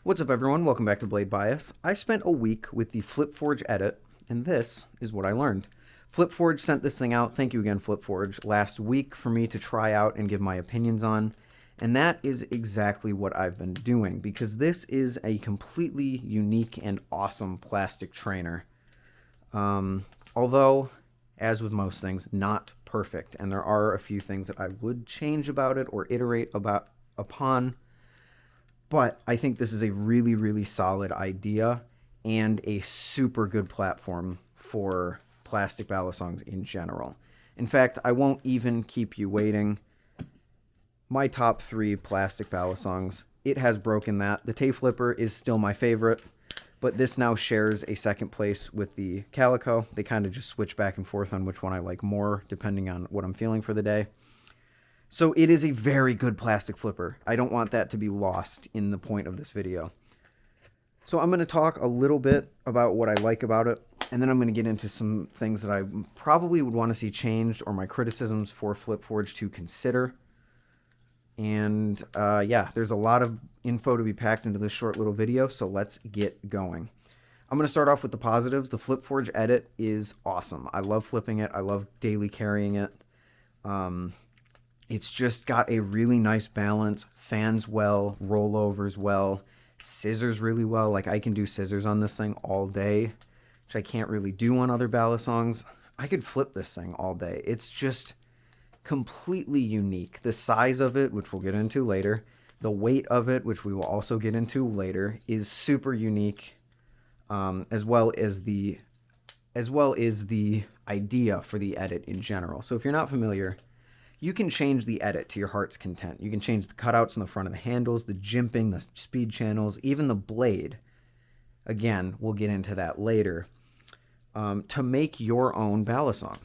What's up everyone, welcome back to Blade Bias. I spent a week with the FlipForge edit, and this is what I learned. FlipForge sent this thing out, thank you again FlipForge, last week for me to try out and give my opinions on, and that is exactly what I've been doing, because this is a completely unique and awesome plastic trainer. Although, as with most things, not perfect, and there are a few things that I would change about it or iterate upon. But I think this is a really, really solid idea and a super good platform for plastic balisongs in general. In fact, I won't even keep you waiting. My top 3 plastic balisongs, it has broken that. The Tay Flipper is still my favorite, but this now shares a second place with the Calico. They kind of just switch back and forth on which one I like more, depending on what I'm feeling for the day. So it is a very good plastic flipper. I don't want that to be lost in the point of this video. So I'm going to talk a little bit about what I like about it, and then I'm going to get into some things that I probably would want to see changed or my criticisms for FlipForge to consider. And yeah, there's a lot of info to be packed into this short little video, so let's get going. I'm going to start off with the positives. The FlipForge edit is awesome. I love flipping it. I love daily carrying it. It's just got a really nice balance, fans well, rollovers well, scissors really well. Like I can do scissors on this thing all day, which I can't really do on other balisongs. I could flip this thing all day. It's just completely unique. The size of it, which we'll get into later, the weight of it, which we will also get into later, is super unique, as well as the idea for the edit in general. So if you're not familiar, you can change the edit to your heart's content. You can change the cutouts in the front of the handles, the jimping, the speed channels, even the blade. Again, we'll get into that later. To make your own balisong.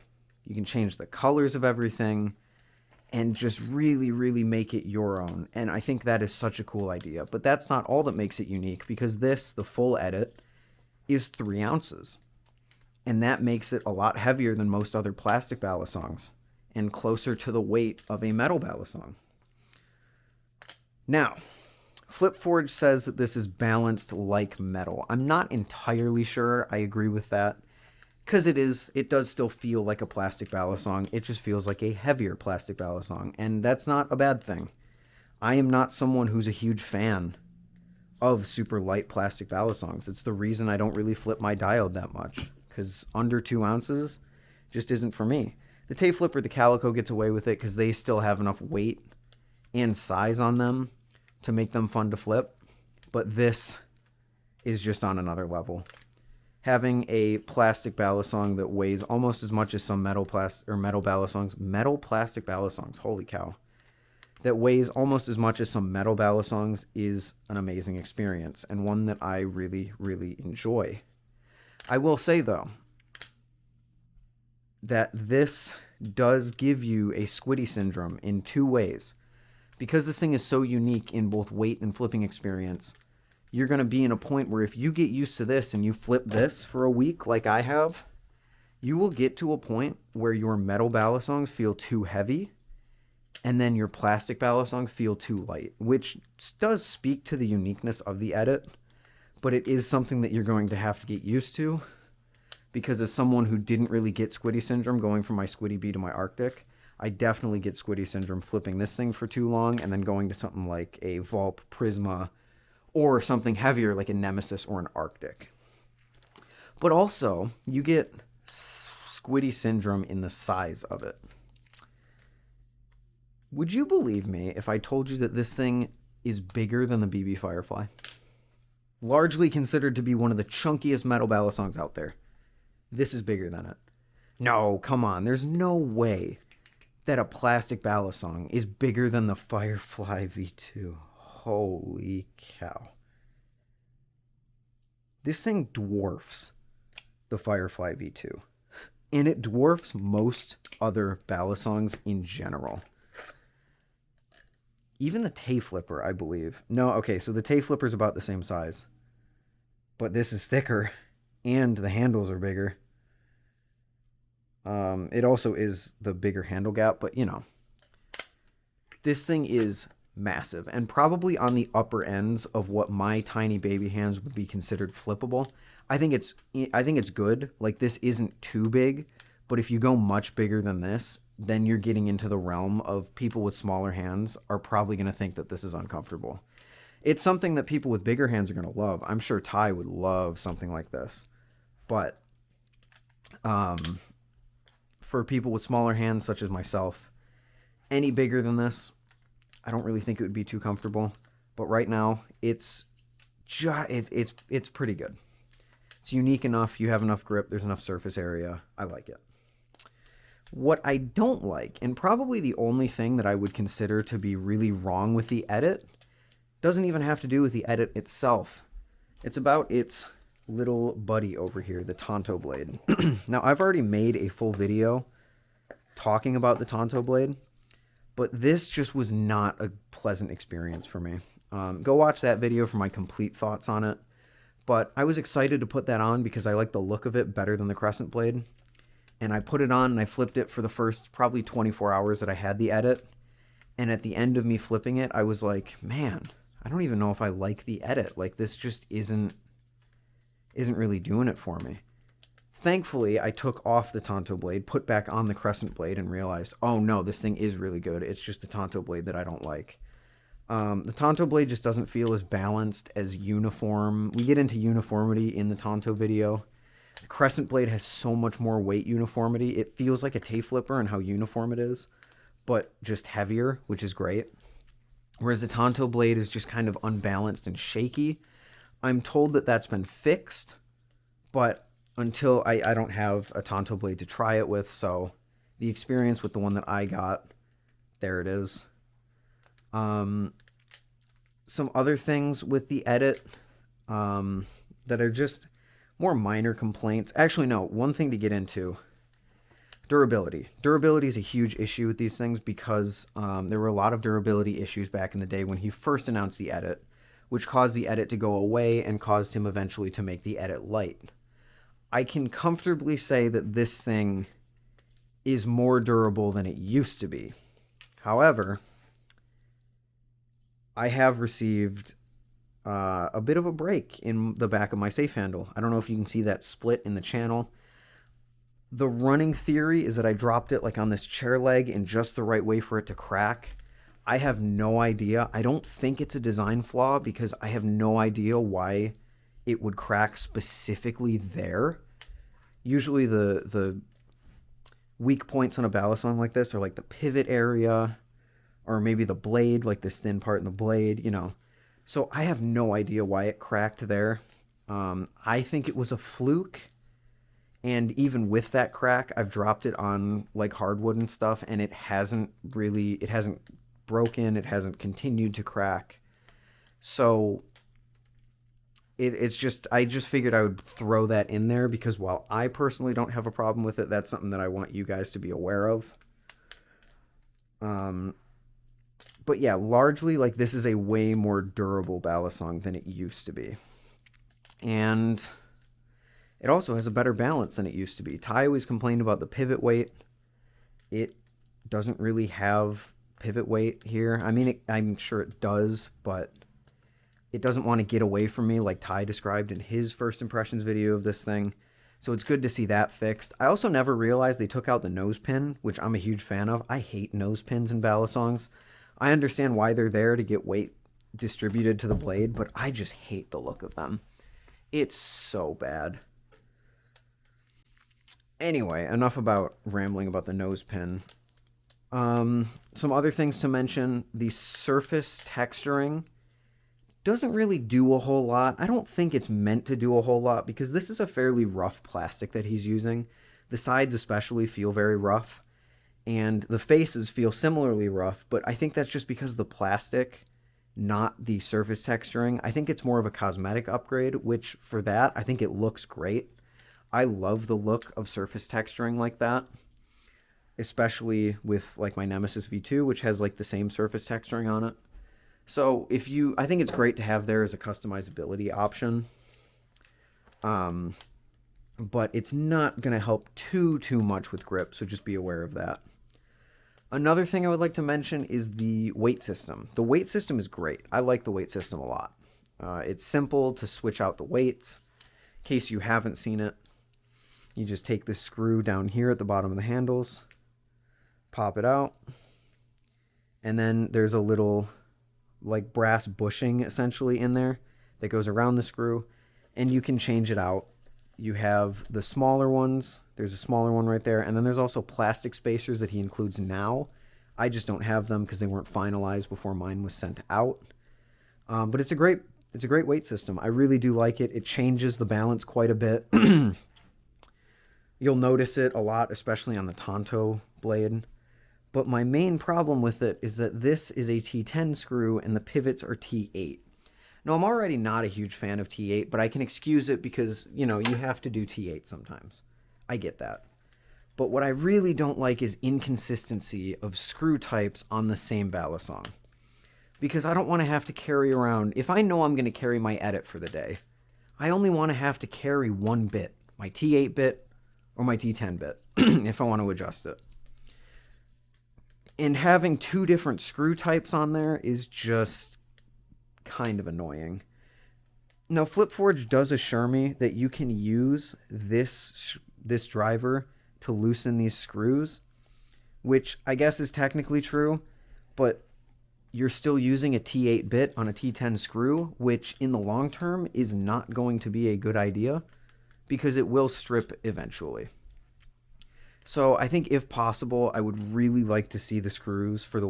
You can change the colors of everything and just really, really make it your own. And I think that is such a cool idea. But that's not all that makes it unique, because this, the full edit, is 3 ounces. And that makes it a lot heavier than most other plastic balisongs, and closer to the weight of a metal balisong. Now, FlipForge says that this is balanced like metal. I'm not entirely sure I agree with that, because it does still feel like a plastic balisong. It just feels like a heavier plastic balisong, and that's not a bad thing. I am not someone who's a huge fan of super light plastic balisongs. It's the reason I don't really flip my diode that much, because under 2 ounces just isn't for me. The Tay Flipper, the Calico gets away with it because they still have enough weight and size on them to make them fun to flip. But this is just on another level. Having a plastic balisong that weighs almost as much as some metal plastic balisongs, holy cow, that weighs almost as much as some metal balisongs is an amazing experience, and one that I really, really enjoy. I will say though, that this does give you a squiddy syndrome in 2 ways. Because this thing is so unique in both weight and flipping experience, you're going to be in a point where if you get used to this and you flip this for a week like I have, you will get to a point where your metal balisongs feel too heavy and then your plastic balisongs feel too light, which does speak to the uniqueness of the edit, but it is something that you're going to have to get used to. Because as someone who didn't really get squiddy syndrome going from my Squiddy Bee to my Arctic, I definitely get squiddy syndrome flipping this thing for too long and then going to something like a Vulp Prisma or something heavier like a Nemesis or an Arctic. But also, you get squiddy syndrome in the size of it. Would you believe me if I told you that this thing is bigger than the BB Firefly? Largely considered to be one of the chunkiest metal balisongs out there. This is bigger than it. No, come on. There's no way that a plastic balisong is bigger than the Firefly V2. Holy cow. This thing dwarfs the Firefly V2. And it dwarfs most other balisongs in general. Even the Tay Flipper, I believe. No, okay, so the Tay Flipper is about the same size. But this is thicker, and the handles are bigger. It also is the bigger handle gap, but you know, this thing is massive, and probably on the upper ends of what my tiny baby hands would be considered flippable. I think it's good. Like, this isn't too big, but if you go much bigger than this, then you're getting into the realm of people with smaller hands are probably going to think that this is uncomfortable. It's something that people with bigger hands are going to love. I'm sure Ty would love something like this. But for people with smaller hands, such as myself, any bigger than this, I don't really think it would be too comfortable. But right now, it's pretty good. It's unique enough. You have enough grip. There's enough surface area. I like it. What I don't like, and probably the only thing that I would consider to be really wrong with the edit, doesn't even have to do with the edit itself. It's about its little buddy over here, the Tonto blade. Now, I've already made a full video talking about the Tonto blade, but this just was not a pleasant experience for me. Go watch that video for my complete thoughts on it. But I was excited to put that on because I like the look of it better than the Crescent blade. And I put it on and I flipped it for the first probably 24 hours that I had the edit. And at the end of me flipping it, I was like, man, I don't even know if I like the edit. Like, this just isn't really doing it for me. Thankfully, I took off the Tonto blade, put back on the Crescent blade, and realized, oh no, this thing is really good. It's just the Tonto blade that I don't like. The Tonto blade just doesn't feel as balanced, as uniform. We get into uniformity in the Tonto video. The Crescent blade has so much more weight uniformity. It feels like a Tay flipper and how uniform it is, but just heavier, which is great. Whereas the Tonto blade is just kind of unbalanced and shaky. I'm told that that's been fixed, but until I don't have a Tonto blade to try it with, so the experience with the one that I got, there it is. Some other things with the edit that are just more minor complaints. Actually, no, one thing to get into. Durability. Durability is a huge issue with these things because there were a lot of durability issues back in the day when he first announced the edit, which caused the edit to go away and caused him eventually to make the edit light. I can comfortably say that this thing is more durable than it used to be. However, I have received a bit of a break in the back of my safe handle. I don't know if you can see that split in the channel. The running theory is that I dropped it like on this chair leg in just the right way for it to crack. I have no idea. I don't think it's a design flaw because I have no idea why it would crack specifically there. Usually the weak points on a balisong like this are like the pivot area or maybe the blade, like this thin part in the blade, you know. So I have no idea why it cracked there. I think it was a fluke. And even with that crack, I've dropped it on like hardwood and stuff, and it hasn't broken. It hasn't continued to crack. So it's just, I just figured I would throw that in there because while I personally don't have a problem with it, that's something that I want you guys to be aware of. But yeah, largely, like, this is a way more durable balisong than it used to be. And it also has a better balance than it used to be. Ty always complained about the pivot weight. It doesn't really have pivot weight here. I mean, I'm sure it does, but it doesn't want to get away from me like Ty described in his first impressions video of this thing. So it's good to see that fixed. I also never realized they took out the nose pin, which I'm a huge fan of. I hate nose pins in balisongs. I understand why they're there to get weight distributed to the blade, but I just hate the look of them. It's so bad. Anyway, enough about rambling about the nose pin. Some other things to mention. The surface texturing doesn't really do a whole lot. I don't think it's meant to do a whole lot because this is a fairly rough plastic that he's using. The sides especially feel very rough, and the faces feel similarly rough, but I think that's just because of the plastic, not the surface texturing. I think it's more of a cosmetic upgrade, which for that, I think it looks great. I love the look of surface texturing like that, especially with like my Nemesis V2, which has like the same surface texturing on it. So I think it's great to have there as a customizability option. But it's not going to help too much with grip, so just be aware of that. Another thing I would like to mention is the weight system. The weight system is great. I like the weight system a lot. It's simple to switch out the weights. In case you haven't seen it, you just take this screw down here at the bottom of the handles, pop it out, and then there's a little like brass bushing essentially in there that goes around the screw, and you can change it out. You have the smaller ones. There's a smaller one right there, and then there's also plastic spacers that he includes now. I just don't have them because they weren't finalized before mine was sent out. But it's a great weight system. I really do like it. It changes the balance quite a bit. You'll notice it a lot, especially on the Tonto blade. But my main problem with it is that this is a T10 screw and the pivots are T8. Now, I'm already not a huge fan of T8, but I can excuse it because, you have to do T8 sometimes. I get that. But what I really don't like is inconsistency of screw types on the same balisong. Because I don't want to have to carry around, if I know I'm going to carry my edit for the day, I only want to have to carry one bit, my T8 bit or my T10 bit, if I want to adjust it. And having two different screw types on there is just kind of annoying. Now, FlipForge does assure me that you can use this driver to loosen these screws, which I guess is technically true, but you're still using a T8 bit on a T10 screw, which in the long term is not going to be a good idea because it will strip eventually. So I think if possible, I would really like to see the screws for the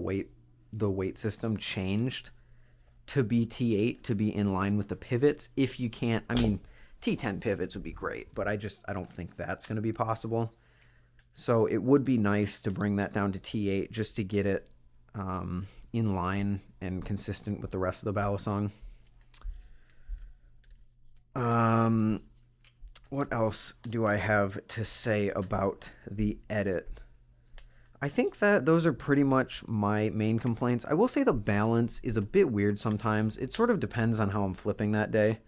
weight system changed to be T8 to be in line with the pivots. If you can't, I mean, T10 pivots would be great, but I don't think that's going to be possible. So it would be nice to bring that down to T8 just to get it in line and consistent with the rest of the balisong. What else do I have to say about the edit? I think that those are pretty much my main complaints. I will say the balance is a bit weird sometimes. It sort of depends on how I'm flipping that day.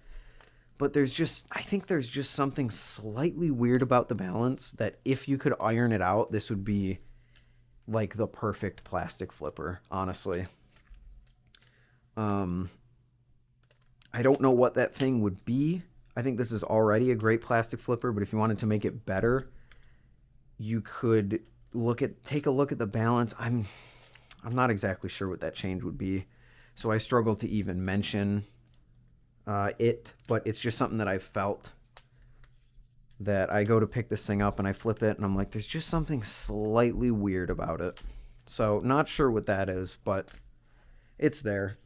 But I think there's just something slightly weird about the balance that if you could iron it out, this would be like the perfect plastic flipper, honestly. I don't know what that thing would be. I think this is already a great plastic flipper, but if you wanted to make it better, you could take a look at the balance. I'm not exactly sure what that change would be, so I struggle to even mention it, but it's just something that I've felt that I go to pick this thing up and I flip it and I'm like, there's just something slightly weird about it. So not sure what that is, but it's there.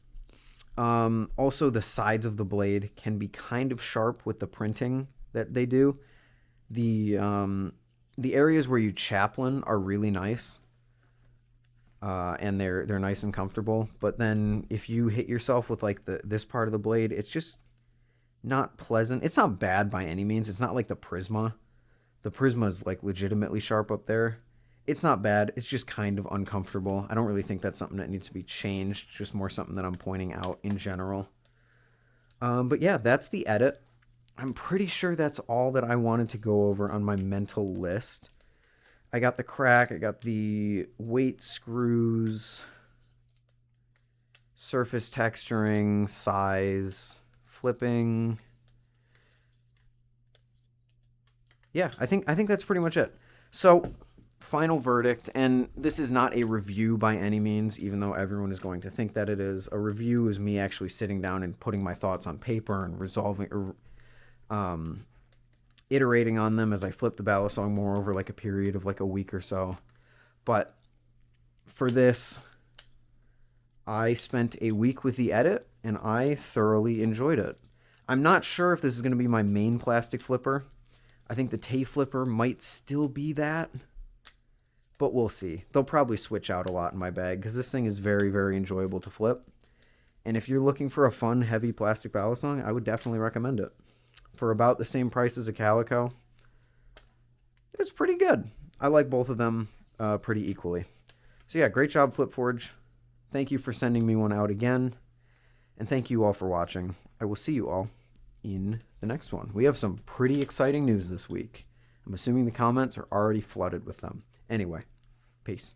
Also, the sides of the blade can be kind of sharp with the printing that they do. The areas where you chaplain are really nice, and they're nice and comfortable. But then if you hit yourself with like this part of the blade, it's just not pleasant. It's not bad by any means. It's not like the Prisma. The Prisma is like legitimately sharp up there. It's not bad. It's just kind of uncomfortable. I don't really think that's something that needs to be changed. Just more something that I'm pointing out in general. But yeah, that's the edit. I'm pretty sure that's all that I wanted to go over on my mental list. I got the crack. I got the weight screws, surface texturing, size, flipping. Yeah, I think that's pretty much it. So, final verdict, and this is not a review by any means, even though everyone is going to think that it is. A review is me actually sitting down and putting my thoughts on paper and resolving or iterating on them as I flip the balisong more over like a period of like a week or so. But for this, I spent a week with the edit and I thoroughly enjoyed it. I'm not sure if this is going to be my main plastic flipper. I think the Tay flipper might still be that, but we'll see. They'll probably switch out a lot in my bag because this thing is very, very enjoyable to flip. And if you're looking for a fun, heavy plastic balisong, I would definitely recommend it. For about the same price as a Calico, it's pretty good. I like both of them pretty equally. So yeah, great job, FlipForge. Thank you for sending me one out again. And thank you all for watching. I will see you all in the next one. We have some pretty exciting news this week. I'm assuming the comments are already flooded with them. Anyway, peace.